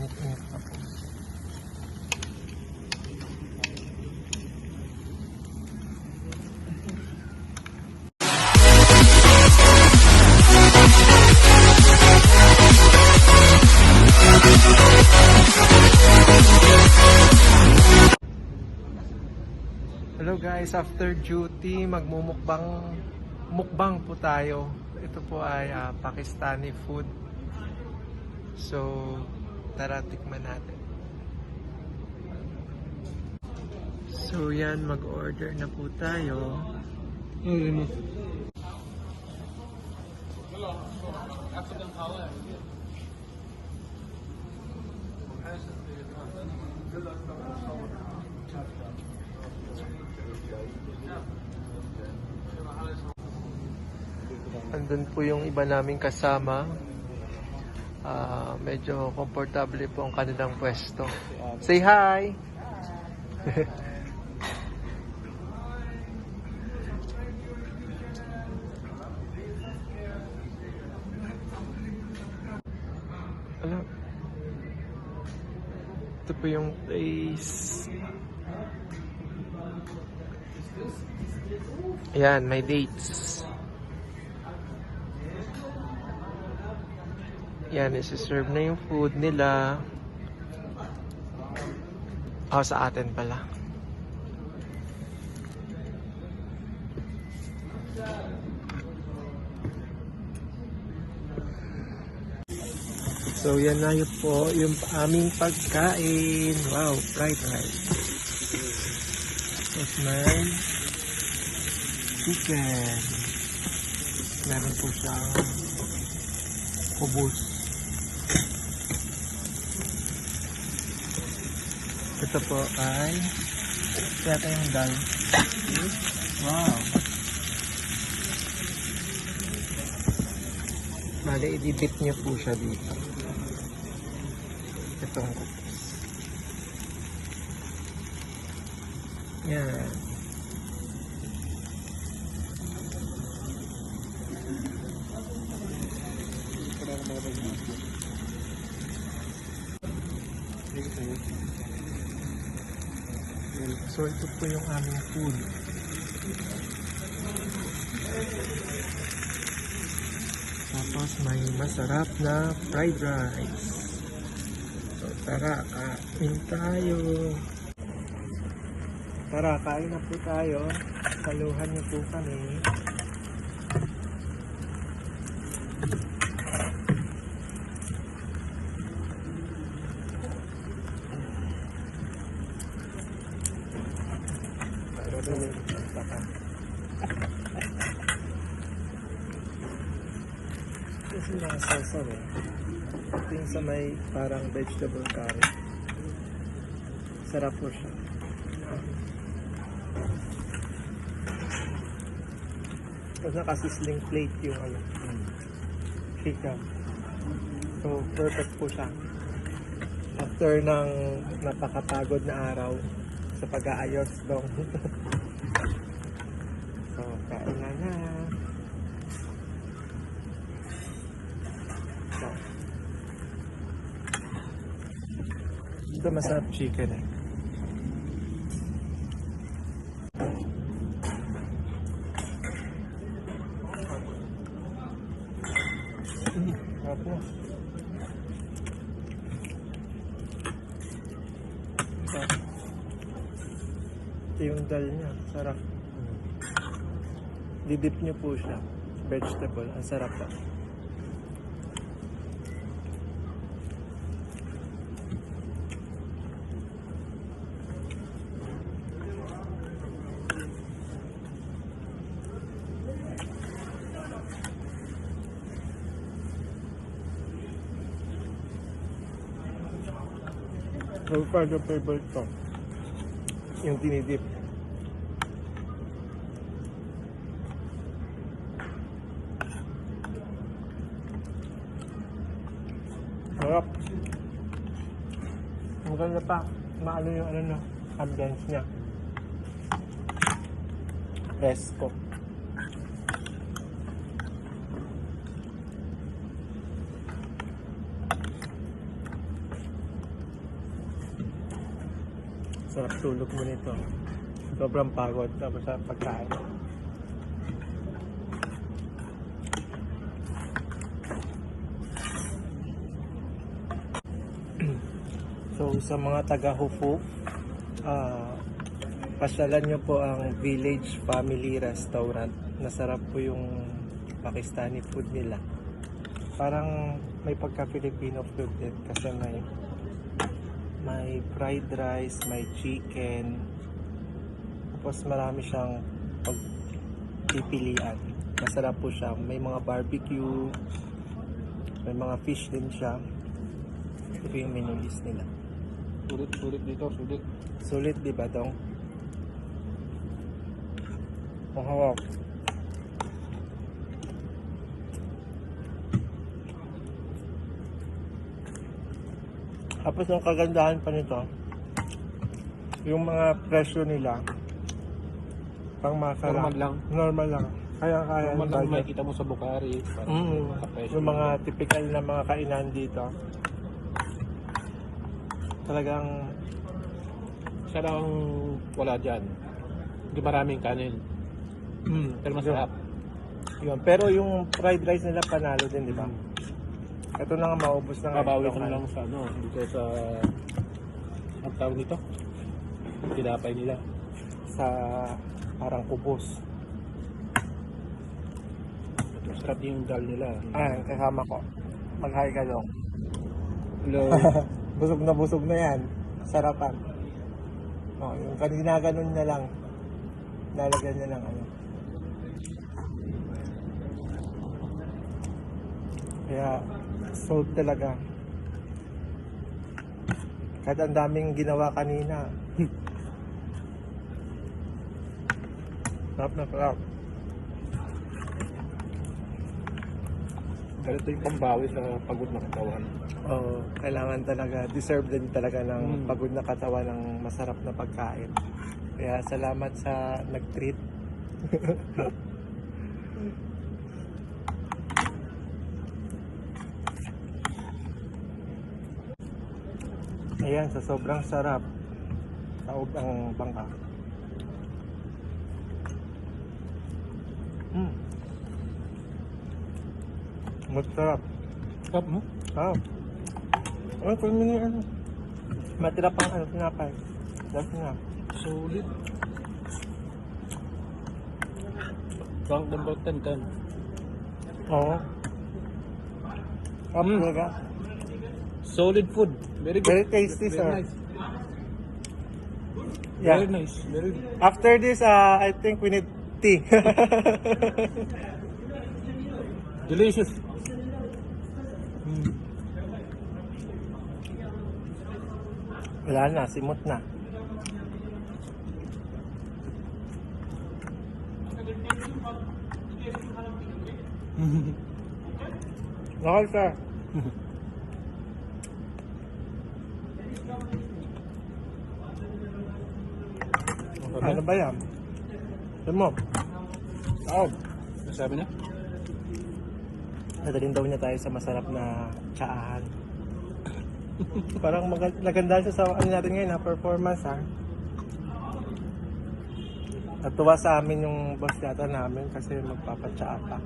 Init-init pa po. Hello guys, after duty mukbang po tayo. Ito po ay Pakistani food. So, tara tikman natin. So yan, mag-order na po tayo. Andun po yung iba naming kasama. Medyo komportable po ang kanilang pwesto. Say hi! Ano? Ito po yung place. Ayan, may dates. Yan, isi-serve na yung food nila. Sa atin pala. So, yan na yun po yung aming pagkain. Wow, fried rice. Tapos may chicken. Meron po siyang kubos. Ito po ay yata yung dal. Wow! Mali, i-dip niyo po siya dito. Ito ang kupos. Yan. So ito po yung aming food. Tapos may masarap na fried rice. So tara, kain tayo. Tara, kain na po tayo. Saluhan niyo po kami. Kasi nakasawsaw eh. Ito yung sa may parang vegetable curry. Sarap po siya. Tapos nakasisling plate yung chicken. So perfect po siya. After ng napakapagod na araw sa pag-aayos dong. So, kain na. So, ito masarap chicken eh. Sarap na. Ito yung dal niya. Sarap. Didip niyo po siya. Vegetable. Ang sarap pa. So far, the favorite ko. Yung dinidip. Sarap. Ang ganda pa. Maano yung ambience niya. Fresco. Sarap tulog mo nito. Sobrang pagod tapos sa pagkain. So sa mga taga Hufo, pasyalan nyo po ang Village Family Restaurant. Nasarap po yung Pakistani food nila. Parang may pagka-Filipino food din kasi may fried rice, may chicken, tapos marami siyang pagpipilian. Masarap po siya. May mga barbecue, may mga fish din siya. Ito yung menu list nila. Sulit dito, sulit. Sulit, di ba, Dong? Ang hawak. Tapos yung kagandahan pa nito, yung mga presyo nila, pang masarap. Normal lang. Normal lang. Kaya Normal lang budget. makikita mo sa Bukhari. Yung mga typical na mga kainan dito. Talagang Siya lang ang wala dyan. Hindi maraming kanin. Pero masarap. yun. Pero yung fried rice nila panalo din, di ba? Ito na nga maubos na nga. Babawi ito, ko na lang sa dito sa ang tawag nito. Tinapay nila. sa parang kubos. Masarap yung dal nila. Kasama ko. Mag-hi ka Dong. Hello. Busog na yan. Sarapan. Yung kanina ganun na lang. Lalagyan niya ng ano. Kaya, sold talaga. Kahit ang daming ginawa kanina. Sarap na sarap. Ganito yung pambawi sa pagod na katawan. Oo, kailangan talaga, deserve din talaga ng pagod na katawan ng masarap na pagkain. Kaya salamat sa nag-treat. Ayan, sa sobrang sarap, taob ang bangka. Masarap. Sarap mo? Kung ano, matira pang tinapay. That's na. Solid. Rank number 10. Oo. Sarap talaga. Solid food. Very good. Very tasty, sir. Nice. Yeah. Very nice. Very good. After this, I think we need tea. Delicious. Wala na, simot na. Okay, sir. Ano ba yan? Simot. Sabi na? Nadalhin daw niya tayo sa masarap na tsaahan. Parang naganda siya sa ano natin ngayon na performance ha. Natuwa sa amin yung boss yata namin kasi magpapatsaa pa.